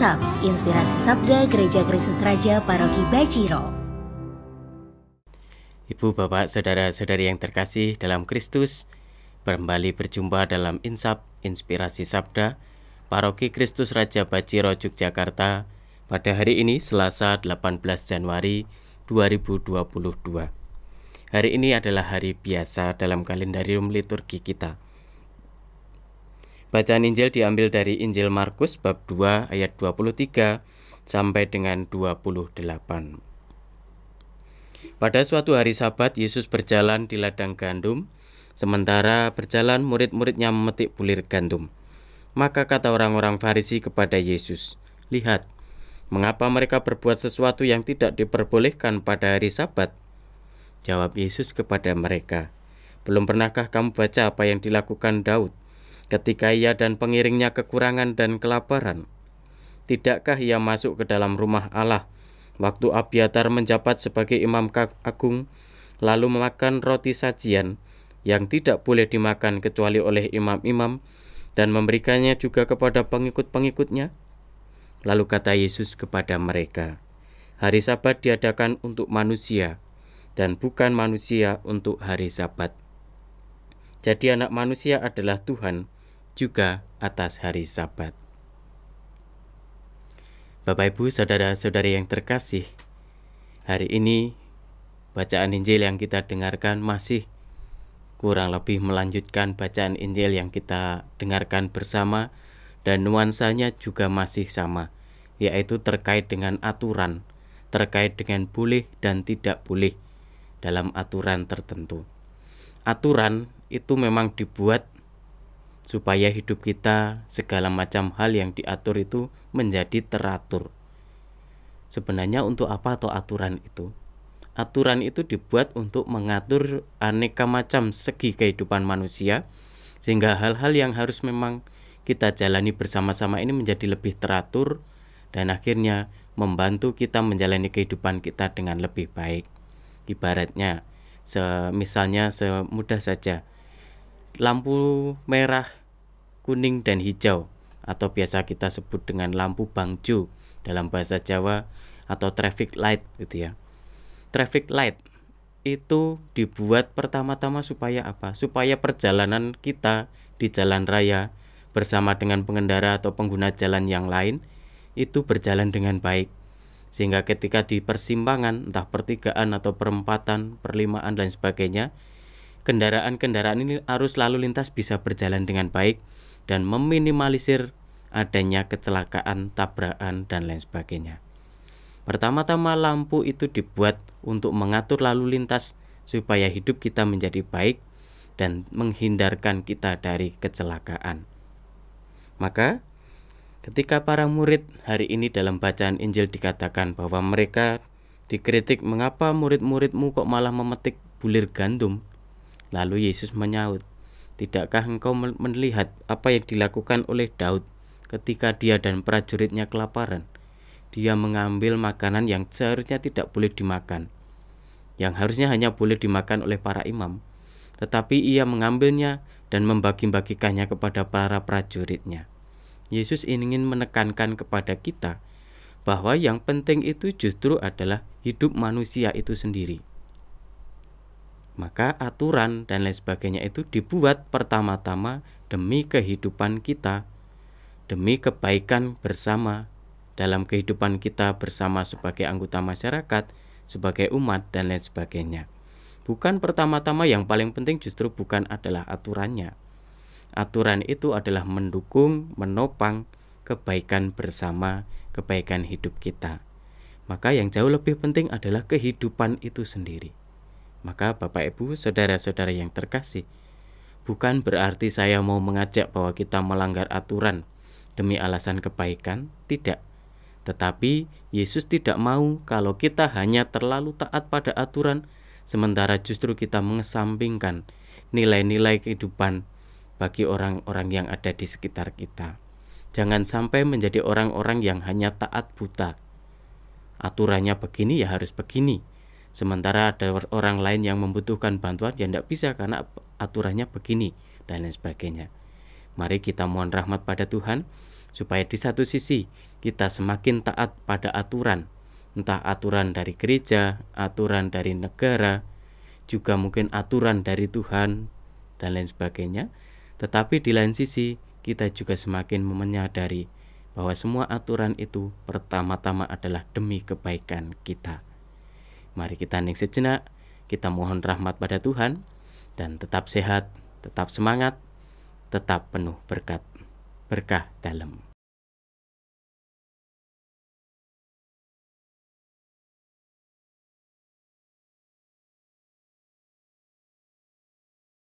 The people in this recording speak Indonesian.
Insap, Inspirasi Sabda Gereja Kristus Raja Paroki Baciro. Ibu, Bapak, Saudara-saudari yang terkasih dalam Kristus, kembali berjumpa dalam Insap, Inspirasi Sabda Paroki Kristus Raja Baciro, Yogyakarta pada hari ini Selasa 18 Januari 2022. Hari ini adalah hari biasa dalam kalendarium liturgi kita. Bacaan Injil diambil dari Injil Markus bab 2 ayat 23 sampai dengan 28. Pada suatu hari Sabat, Yesus berjalan di ladang gandum. Sementara berjalan, murid-muridnya memetik bulir gandum. Maka kata orang-orang Farisi kepada Yesus, "Lihat, mengapa mereka berbuat sesuatu yang tidak diperbolehkan pada hari Sabat?" Jawab Yesus kepada mereka, "Belum pernahkah kamu baca apa yang dilakukan Daud ketika ia dan pengiringnya kekurangan dan kelaparan? Tidakkah ia masuk ke dalam rumah Allah waktu Abiatar menjabat sebagai imam agung, lalu memakan roti sajian yang tidak boleh dimakan kecuali oleh imam-imam, dan memberikannya juga kepada pengikut-pengikutnya?" Lalu kata Yesus kepada mereka, "Hari Sabat diadakan untuk manusia, dan bukan manusia untuk hari Sabat. Jadi Anak Manusia adalah Tuhan juga atas hari Sabat." Bapak, Ibu, Saudara-saudari yang terkasih, hari ini bacaan Injil yang kita dengarkan masih kurang lebih melanjutkan bacaan Injil yang kita dengarkan bersama, dan nuansanya juga masih sama, yaitu terkait dengan aturan, terkait dengan boleh dan tidak boleh dalam aturan tertentu. Aturan itu memang dibuat supaya hidup kita, segala macam hal yang diatur itu menjadi teratur. Sebenarnya untuk apa atau aturan itu? Aturan itu dibuat untuk mengatur aneka macam segi kehidupan manusia, sehingga hal-hal yang harus memang kita jalani bersama-sama ini menjadi lebih teratur, dan akhirnya membantu kita menjalani kehidupan kita dengan lebih baik. Ibaratnya, misalnya semudah saja, lampu merah, kuning, dan hijau, atau biasa kita sebut dengan lampu bangjo dalam bahasa Jawa, atau traffic light gitu ya. Traffic light itu dibuat pertama-tama supaya apa? Supaya perjalanan kita di jalan raya bersama dengan pengendara atau pengguna jalan yang lain itu berjalan dengan baik. Sehingga ketika di persimpangan, entah pertigaan atau perempatan, perlimaan dan sebagainya, kendaraan-kendaraan ini arus lalu lintas bisa berjalan dengan baik dan meminimalisir adanya kecelakaan, tabrakan, dan lain sebagainya. Pertama-tama lampu itu dibuat untuk mengatur lalu lintas supaya hidup kita menjadi baik dan menghindarkan kita dari kecelakaan. Maka ketika para murid hari ini dalam bacaan Injil dikatakan bahwa mereka dikritik, "Mengapa murid-muridmu kok malah memetik bulir gandum?" Lalu Yesus menyaut, "Tidakkah engkau melihat apa yang dilakukan oleh Daud ketika dia dan prajuritnya kelaparan? Dia mengambil makanan yang seharusnya tidak boleh dimakan, yang harusnya hanya boleh dimakan oleh para imam, tetapi ia mengambilnya dan membagi-bagikannya kepada para prajuritnya." Yesus ingin menekankan kepada kita bahwa yang penting itu justru adalah hidup manusia itu sendiri. Maka aturan dan lain sebagainya itu dibuat pertama-tama demi kehidupan kita, demi kebaikan bersama dalam kehidupan kita bersama sebagai anggota masyarakat, sebagai umat, dan lain sebagainya. Bukan pertama-tama, yang paling penting justru bukan adalah aturannya. Aturan itu adalah mendukung, menopang kebaikan bersama, kebaikan hidup kita. Maka yang jauh lebih penting adalah kehidupan itu sendiri. Maka Bapak, Ibu, Saudara-saudara yang terkasih, bukan berarti saya mau mengajak bahwa kita melanggar aturan demi alasan kebaikan, tidak. Tetapi Yesus tidak mau kalau kita hanya terlalu taat pada aturan, sementara justru kita mengesampingkan nilai-nilai kehidupan bagi orang-orang yang ada di sekitar kita. Jangan sampai menjadi orang-orang yang hanya taat buta. Aturannya begini ya harus begini. Sementara ada orang lain yang membutuhkan bantuan, ya tidak bisa karena aturannya begini, dan lain sebagainya. Mari kita mohon rahmat pada Tuhan, supaya di satu sisi kita semakin taat pada aturan, entah aturan dari gereja, aturan dari negara, juga mungkin aturan dari Tuhan, dan lain sebagainya. Tetapi di lain sisi kita juga semakin menyadari bahwa semua aturan itu pertama-tama adalah demi kebaikan kita. Mari kita hening sejenak, kita mohon rahmat pada Tuhan, dan tetap sehat, tetap semangat, tetap penuh berkat, berkah dalam.